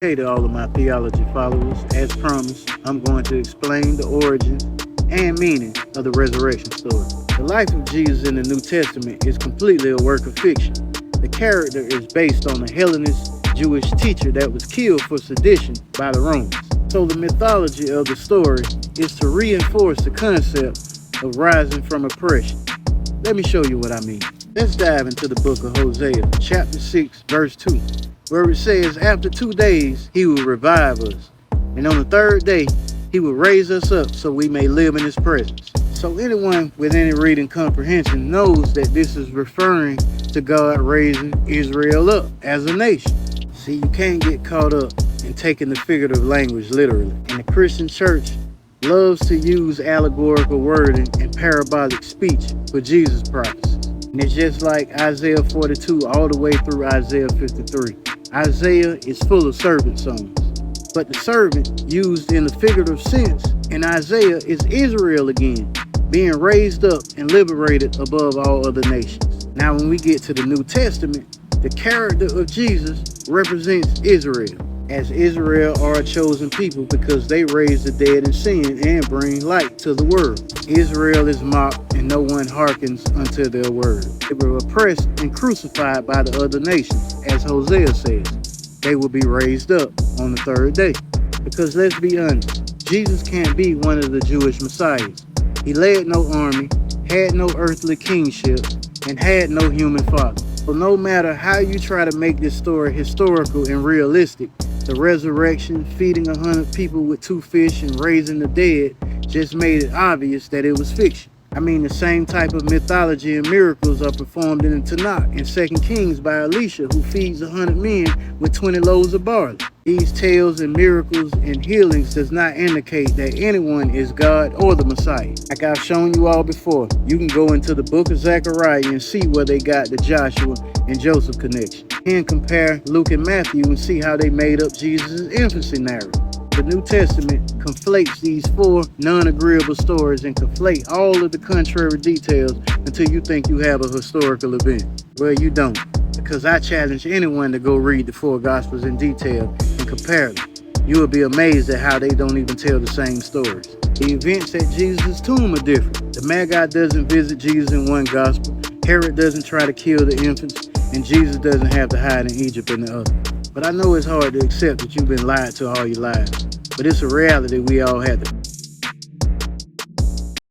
Hey to all of my theology followers. As promised, I'm going to explain the origins and meaning of the resurrection story. The life of Jesus in the New Testament is completely a work of fiction. The character is based on a Hellenist Jewish teacher that was killed for sedition by the Romans. So the mythology of the story is to reinforce the concept of rising from oppression. Let me show you what I mean. Let's dive into the book of Hosea, chapter 6, verse 2, where it says, after 2 days he will revive us, and on the third day he will raise us up so we may live in his presence. So anyone with any reading comprehension knows that this is referring to God raising Israel up as a nation. See, you can't get caught up in taking the figurative language literally. And the Christian church loves to use allegorical wording and parabolic speech for Jesus' prophecies. And it's just like Isaiah 42 all the way through Isaiah 53. Isaiah is full of servant songs, but the servant used in the figurative sense in Isaiah is Israel again, being raised up and liberated above all other nations. Now when we get to the New Testament, the character of Jesus represents Israel, as Israel are a chosen people because they raise the dead in sin and bring light to the world. Israel is mocked and no one hearkens unto their word. They were oppressed and crucified by the other nations, as Hosea says. They will be raised up on the third day. Because let's be honest, Jesus can't be one of the Jewish messiahs. He led no army, had no earthly kingship, and had no human father. So no matter how you try to make this story historical and realistic, the resurrection, feeding 100 people with 2 fish and raising the dead just made it obvious that it was fiction. I mean, the same type of mythology and miracles are performed in the Tanakh in 2 Kings by Elisha, who feeds 100 men with 20 loaves of barley. These tales and miracles and healings does not indicate that anyone is God or the Messiah. Like I've shown you all before, you can go into the book of Zechariah and see where they got the Joshua and Joseph connection. And compare Luke and Matthew and see how they made up Jesus' infancy narrative. The New Testament conflates these 4 non-agreeable stories and conflate all of the contrary details until you think you have a historical event. Well, you don't, because I challenge anyone to go read the 4 Gospels in detail and compare them. You will be amazed at how they don't even tell the same stories. The events at Jesus' tomb are different. The Magi doesn't visit Jesus in one Gospel, Herod doesn't try to kill the infants, and Jesus doesn't have to hide in Egypt in the other. But I know it's hard to accept that you've been lied to all your lives, but it's a reality we all have to